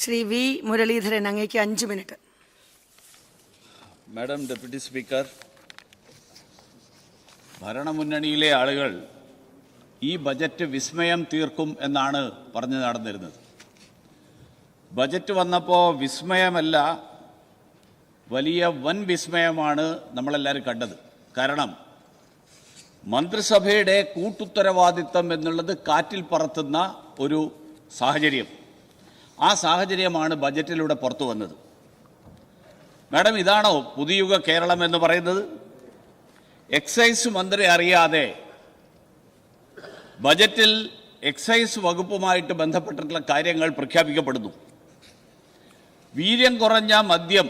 Shri V Muraleedharan, അങ്ങേക്ക് 5 minute. Madam deputy speaker, ഭരണമുന്നണിയിലെ ആളുകൾ ഈ ബജറ്റ് വിസ്മയം തീർക്കും എന്നാണ് പറഞ്ഞു നടന്നിരുന്നത്. ബജറ്റ് വന്നപ്പോൾ വിസ്മയമല്ല, വലിയ വൻ വിസ്മയമാണ് നമ്മളെല്ലാവരും കണ്ടത്. കാരണം മന്ത്രിസഭയുടെ കൂട്ടുത്തരവാദിത്തം എന്നുള്ളത് കാറ്റിൽ പറത്തുന്ന ഒരു സാഹചര്യം, ആ സാഹചര്യമാണ് ബജറ്റിലൂടെ പുറത്തു വന്നത്. മാഡം, ഇതാണോ പുതുയുഗ കേരളം എന്ന് പറയുന്നത്? എക്സൈസ് മന്ത്രി അറിയാതെ ബജറ്റിൽ എക്സൈസ് വകുപ്പുമായിട്ട് ബന്ധപ്പെട്ടിട്ടുള്ള കാര്യങ്ങൾ പ്രഖ്യാപിക്കപ്പെടുന്നു. വീര്യം കുറഞ്ഞ മദ്യം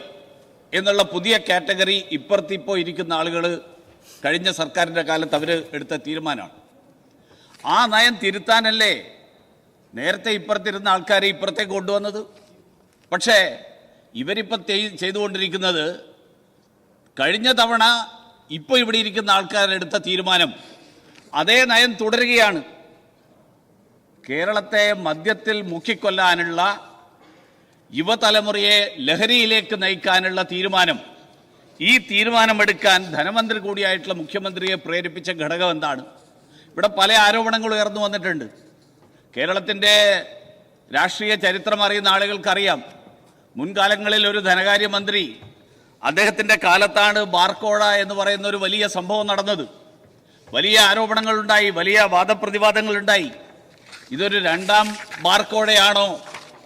എന്നുള്ള പുതിയ കാറ്റഗറി ഇപ്പുറത്തിപ്പോൾ ഇരിക്കുന്ന ആളുകൾ കഴിഞ്ഞ സർക്കാരിൻ്റെ കാലത്ത് അവർ എടുത്ത തീരുമാനമാണ്. ആ നയം തിരുത്താനല്ലേ നേരത്തെ ഇപ്പുറത്തിരുന്ന ആൾക്കാരെ ഇപ്പുറത്തേക്ക് കൊണ്ടുവന്നത്. പക്ഷേ ഇവരിപ്പോൾ ചെയ്തുകൊണ്ടിരിക്കുന്നത് കഴിഞ്ഞ തവണ ഇപ്പോൾ ഇവിടെ ഇരിക്കുന്ന ആൾക്കാരെടുത്ത തീരുമാനം, അതേ നയം തുടരുകയാണ്. കേരളത്തെ മദ്യത്തിൽ മുക്കിക്കൊല്ലാനുള്ള, യുവതലമുറയെ ലഹരിയിലേക്ക് നയിക്കാനുള്ള തീരുമാനം, ഈ തീരുമാനമെടുക്കാൻ ധനമന്ത്രി കൂടിയായിട്ടുള്ള മുഖ്യമന്ത്രിയെ പ്രേരിപ്പിച്ച ഘടകം എന്താണ്? ഇവിടെ പല ആരോപണങ്ങൾ ഉയർന്നു വന്നിട്ടുണ്ട്. കേരളത്തിൻ്റെ രാഷ്ട്രീയ ചരിത്രം അറിയുന്ന ആളുകൾക്കറിയാം, മുൻകാലങ്ങളിൽ ഒരു ധനകാര്യമന്ത്രി, അദ്ദേഹത്തിൻ്റെ കാലത്താണ് ബാർക്കോഴ എന്ന് പറയുന്ന ഒരു വലിയ സംഭവം നടന്നത്. വലിയ ആരോപണങ്ങളുണ്ടായി, വലിയ വാദപ്രതിവാദങ്ങളുണ്ടായി. ഇതൊരു രണ്ടാം ബാർക്കോഴയാണോ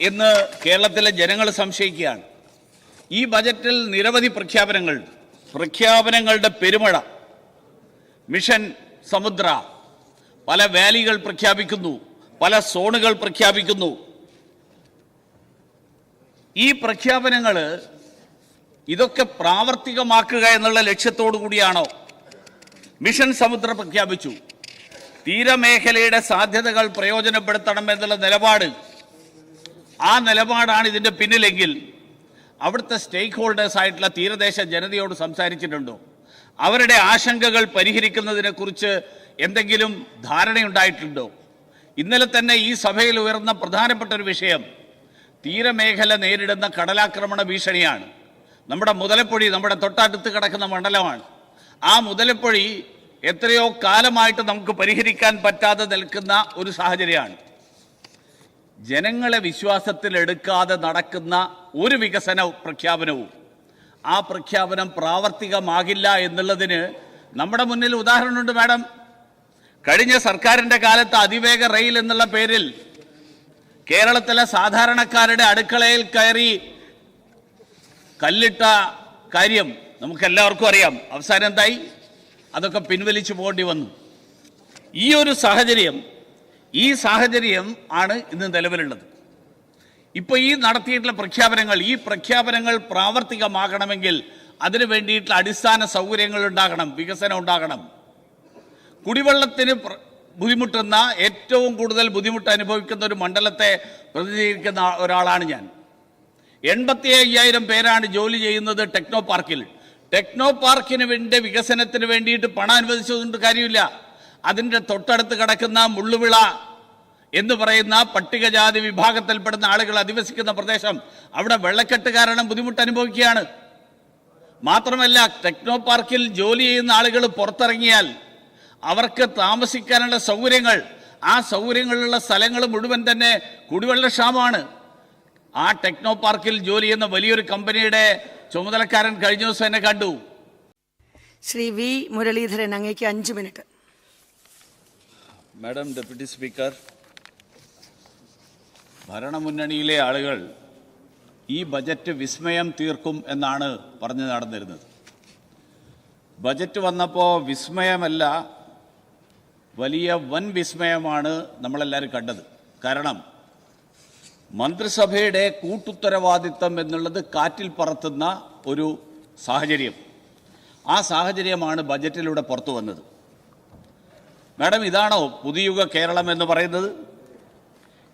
എന്ന് കേരളത്തിലെ ജനങ്ങൾ സംശയിക്കുകയാണ്. ഈ ബജറ്റിൽ നിരവധി പ്രഖ്യാപനങ്ങളുടെ പെരുമഴ. മിഷൻ സമുദ്ര, പല വാലികൾ പ്രഖ്യാപിക്കുന്നു, പല സോണുകൾ പ്രഖ്യാപിക്കുന്നു. ഈ പ്രഖ്യാപനങ്ങൾ ഇതൊക്കെ പ്രാവർത്തികമാക്കുക എന്നുള്ള ലക്ഷ്യത്തോടു കൂടിയാണോ? മിഷൻ സമുദ്ര പ്രഖ്യാപിച്ചു, തീരമേഖലയുടെ സാധ്യതകൾ പ്രയോജനപ്പെടുത്തണം എന്നുള്ള നിലപാട്, ആ നിലപാടാണ് ഇതിൻ്റെ പിന്നിലെങ്കിൽ അവിടുത്തെ സ്റ്റേക്ക് ഹോൾഡേഴ്സ് ആയിട്ടുള്ള തീരദേശ ജനതയോട് സംസാരിച്ചിട്ടുണ്ടോ? അവരുടെ ആശങ്കകൾ പരിഹരിക്കുന്നതിനെക്കുറിച്ച് എന്തെങ്കിലും ധാരണയുണ്ടായിട്ടുണ്ടോ? ഇന്നലെ തന്നെ ഈ സഭയിൽ ഉയർന്ന പ്രധാനപ്പെട്ട ഒരു വിഷയം തീരമേഖല നേരിടുന്ന കടലാക്രമണ ഭീഷണിയാണ്. നമ്മുടെ മുതലപ്പൊഴി നമ്മുടെ തൊട്ടടുത്ത് കിടക്കുന്ന മണ്ഡലമാണ്. ആ മുതലപ്പൊഴി എത്രയോ കാലമായിട്ട് നമുക്ക് പരിഹരിക്കാൻ പറ്റാതെ നിൽക്കുന്ന ഒരു സാഹചര്യമാണ്. ജനങ്ങളെ വിശ്വാസത്തിലെടുക്കാതെ നടക്കുന്ന ഒരു വികസന പ്രഖ്യാപനവും ആ പ്രഖ്യാപനം പ്രാവർത്തികമാകില്ല എന്നുള്ളതിന് നമ്മുടെ മുന്നിൽ ഉദാഹരണമുണ്ട്. മാഡം, കഴിഞ്ഞ സർക്കാരിൻ്റെ കാലത്ത് അതിവേഗ റെയിൽ എന്നുള്ള പേരിൽ കേരളത്തിലെ സാധാരണക്കാരുടെ അടുക്കളയിൽ കയറി കല്ലിട്ട കാര്യം നമുക്കെല്ലാവർക്കും അറിയാം. അവസാനം എന്തായി? അതൊക്കെ പിൻവലിച്ചു പോകേണ്ടി വന്നു. ഈ സാഹചര്യം ആണ് ഇന്ന് നിലവിലുള്ളത്. ഇപ്പോൾ ഈ നടത്തിയിട്ടുള്ള പ്രഖ്യാപനങ്ങൾ പ്രാവർത്തികമാകണമെങ്കിൽ അതിനു വേണ്ടിയിട്ടുള്ള അടിസ്ഥാന സൗകര്യങ്ങൾ ഉണ്ടാകണം, വികസനം ഉണ്ടാകണം. കുടിവെള്ളത്തിന് ബുദ്ധിമുട്ടുന്ന, ഏറ്റവും കൂടുതൽ ബുദ്ധിമുട്ട് അനുഭവിക്കുന്ന ഒരു മണ്ഡലത്തെ പ്രതിനിധീകരിക്കുന്ന ഒരാളാണ് ഞാൻ. 85,000 പേരാണ് ജോലി ചെയ്യുന്നത് ടെക്നോ പാർക്കിൽ. ടെക്നോ പാർക്കിന് വേണ്ടി വികസനത്തിന് വേണ്ടിയിട്ട് പണം അനുവദിച്ചതുകൊണ്ട് കാര്യമില്ല. അതിൻ്റെ തൊട്ടടുത്ത് കിടക്കുന്ന മുള്ളുവിള എന്ന് പറയുന്ന പട്ടികജാതി വിഭാഗത്തിൽപ്പെടുന്ന ആളുകൾ അധിവസിക്കുന്ന പ്രദേശം, അവിടെ വെള്ളക്കെട്ട് കാരണം ബുദ്ധിമുട്ട് അനുഭവിക്കുകയാണ്. മാത്രമല്ല, ടെക്നോ പാർക്കിൽ ജോലി ചെയ്യുന്ന ആളുകൾ പുറത്തിറങ്ങിയാൽ അവർക്ക് താമസിക്കാനുള്ള സൗകര്യങ്ങൾ, ആ സൗകര്യങ്ങളുള്ള സ്ഥലങ്ങൾ മുഴുവൻ തന്നെ കുടിവെള്ളക്ഷാമമാണ്. ആ ടെക്നോ പാർക്കിൽ ജോലി ചെയ്യുന്ന വലിയൊരു കമ്പനിയുടെ ചുമതലക്കാരൻ കഴിഞ്ഞ ദിവസം എന്നെ കണ്ടു. ശ്രീ വി മുരളീധരൻ, അങ്ങേക്ക് 5 മിനിറ്റ്. മാഡം ഡെപ്യൂട്ടി സ്പീക്കർ, ഭരണമുന്നണിയിലെ ആളുകൾ ഈ ബജറ്റ് വിസ്മയം തീർക്കും എന്നാണ് പറഞ്ഞു നടന്നിരുന്നത്. ബജറ്റ് വന്നപ്പോൾ വിസ്മയമല്ല, വലിയ വൻ വിസ്മയമാണ് നമ്മളെല്ലാവരും കണ്ടത്. കാരണം മന്ത്രിസഭയുടെ കൂട്ടുത്തരവാദിത്തം എന്നുള്ളത് കാറ്റിൽ പറത്തുന്ന ഒരു സാഹചര്യം, ആ സാഹചര്യമാണ് ബജറ്റിലൂടെ പുറത്തു വന്നത്. മാഡം, ഇതാണോ പുതുയുഗ കേരളം എന്ന് പറയുന്നത്?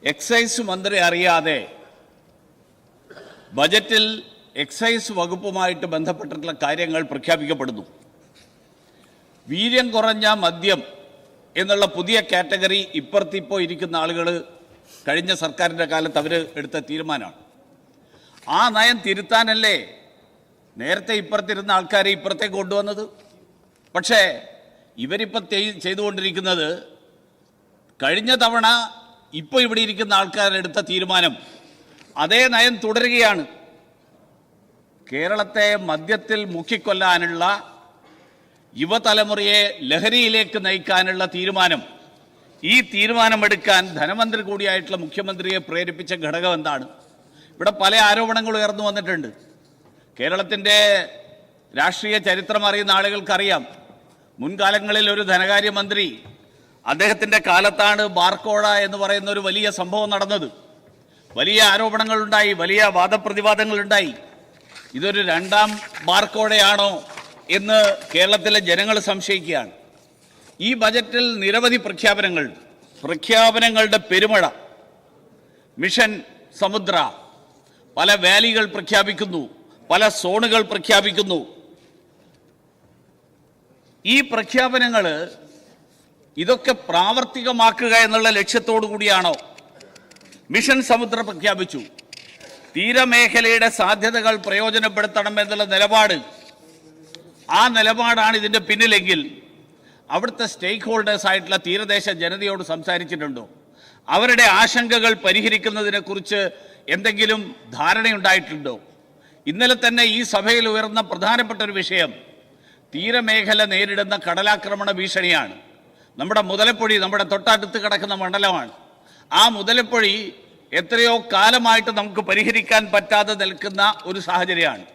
എക്സൈസ് മന്ത്രി അറിയാതെ ബജറ്റിൽ എക്സൈസ് വകുപ്പുമായിട്ട് ബന്ധപ്പെട്ടിട്ടുള്ള കാര്യങ്ങൾ പ്രഖ്യാപിക്കപ്പെടുന്നു. വീര്യം കുറഞ്ഞ മദ്യം എന്നുള്ള പുതിയ കാറ്റഗറി ഇപ്പുറത്തിപ്പോൾ ഇരിക്കുന്ന ആളുകൾ കഴിഞ്ഞ സർക്കാരിൻ്റെ കാലത്ത് അവർ എടുത്ത തീരുമാനമാണ്. ആ നയം തിരുത്താനല്ലേ നേരത്തെ ഇപ്പുറത്തിരുന്ന ആൾക്കാരെ ഇപ്പുറത്തേക്ക് കൊണ്ടുവന്നത്? പക്ഷേ ഇവരിപ്പോൾ ചെയ്തുകൊണ്ടിരിക്കുന്നത് കഴിഞ്ഞ തവണ ഇപ്പോൾ ഇവിടെ ഇരിക്കുന്ന ആൾക്കാരെടുത്ത തീരുമാനം അതേ നയം തുടരുകയാണ്. കേരളത്തെ മദ്യത്തിൽ മുക്കിക്കൊല്ലാനുള്ള യുവതലമുറയെ ലഹരിയിലേക്ക് നയിക്കാനുള്ള തീരുമാനം, ഈ തീരുമാനമെടുക്കാൻ ധനമന്ത്രി കൂടിയായിട്ടുള്ള മുഖ്യമന്ത്രിയെ പ്രേരിപ്പിച്ച ഘടകം എന്താണ്? ഇവിടെ പല ആരോപണങ്ങൾ ഉയർന്നു വന്നിട്ടുണ്ട്. കേരളത്തിൻ്റെ രാഷ്ട്രീയ ചരിത്രം അറിയുന്ന ആളുകൾക്കറിയാം, മുൻകാലങ്ങളിൽ ഒരു ധനകാര്യമന്ത്രി, അദ്ദേഹത്തിൻ്റെ കാലത്താണ് ബാർക്കോഴ എന്ന് പറയുന്ന ഒരു വലിയ സംഭവം നടന്നത്. വലിയ ആരോപണങ്ങളുണ്ടായി, വലിയ വാദപ്രതിവാദങ്ങളുണ്ടായി. ഇതൊരു രണ്ടാം ബാർക്കോഴയാണോ എന്ന് കേരളത്തിലെ ജനങ്ങൾ സംശയിക്കുകയാണ്. ഈ ബജറ്റിൽ നിരവധി പ്രഖ്യാപനങ്ങളുടെ പെരുമഴ. മിഷൻ സമുദ്ര, പല വാലികൾ പ്രഖ്യാപിക്കുന്നു, പല സോണുകൾ പ്രഖ്യാപിക്കുന്നു. ഈ പ്രഖ്യാപനങ്ങൾ ഇതൊക്കെ പ്രാവർത്തികമാക്കുക എന്നുള്ള ലക്ഷ്യത്തോടു കൂടിയാണോ? മിഷൻ സമുദ്ര പ്രഖ്യാപിച്ചു, തീരമേഖലയുടെ സാധ്യതകൾ പ്രയോജനപ്പെടുത്തണം എന്നുള്ള നിലപാട്, ആ നിലപാടാണ് ഇതിൻ്റെ പിന്നിലെങ്കിൽ അവിടുത്തെ സ്റ്റേക്ക് ഹോൾഡേഴ്സ് ആയിട്ടുള്ള തീരദേശ ജനതയോട് സംസാരിച്ചിട്ടുണ്ടോ? അവരുടെ ആശങ്കകൾ പരിഹരിക്കുന്നതിനെക്കുറിച്ച് എന്തെങ്കിലും ധാരണയുണ്ടായിട്ടുണ്ടോ? ഇന്നലെ തന്നെ ഈ സഭയിൽ ഉയർന്ന പ്രധാനപ്പെട്ട ഒരു വിഷയം തീരമേഖല നേരിടുന്ന കടലാക്രമണ ഭീഷണിയാണ്. നമ്മുടെ മുതലപ്പൊഴി നമ്മുടെ തൊട്ടടുത്ത് കിടക്കുന്ന മണ്ഡലമാണ്. ആ മുതലപ്പൊഴി എത്രയോ കാലമായിട്ട് നമുക്ക് പരിഹരിക്കാൻ പറ്റാതെ നിൽക്കുന്ന ഒരു സാഹചര്യമാണ്.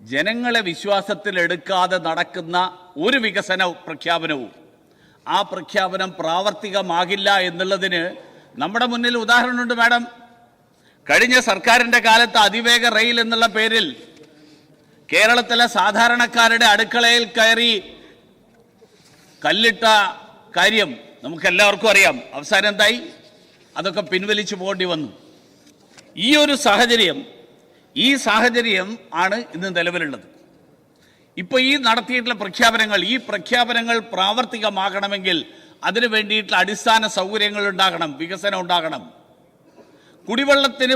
ജനങ്ങളെ വിശ്വാസത്തിലെടുക്കാതെ നടക്കുന്ന ഒരു വികസന പ്രഖ്യാപനവും ആ പ്രഖ്യാപനം പ്രാവർത്തികമാകില്ല എന്നുള്ളതിന് നമ്മുടെ മുന്നിൽ ഉദാഹരണമുണ്ട് മാഡം. കഴിഞ്ഞ സർക്കാരിൻ്റെ കാലത്ത് അതിവേഗ റെയിൽ എന്നുള്ള പേരിൽ കേരളത്തിലെ സാധാരണക്കാരുടെ അടുക്കളയിൽ കയറി കല്ലിട്ട കാര്യം നമുക്കെല്ലാവർക്കും അറിയാം. അവസാനം എന്തായി? അതൊക്കെ പിൻവലിച്ചു പോകേണ്ടി വന്നു. ഈ സാഹചര്യം ആണ് ഇന്ന് നിലവിലുള്ളത്. ഇപ്പോൾ ഈ നടത്തിയിട്ടുള്ള പ്രഖ്യാപനങ്ങൾ പ്രാവർത്തികമാകണമെങ്കിൽ അതിനു വേണ്ടിയിട്ടുള്ള അടിസ്ഥാന സൗകര്യങ്ങൾ ഉണ്ടാകണം, വികസനം ഉണ്ടാകണം. കുടിവെള്ളത്തിന്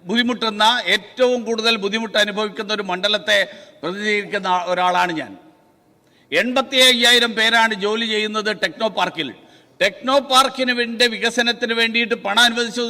ബുദ്ധിമുട്ടുന്ന, ഏറ്റവും കൂടുതൽ ബുദ്ധിമുട്ട് അനുഭവിക്കുന്ന ഒരു മണ്ഡലത്തെ പ്രതിനിധീകരിക്കുന്ന ഒരാളാണ് ഞാൻ. 85,000 പേരാണ് ജോലി ചെയ്യുന്നത് ടെക്നോ പാർക്കിൽ. ടെക്നോ പാർക്കിന് വേണ്ടി വികസനത്തിന് വേണ്ടിയിട്ട് പണം അനുവദിച്ചത്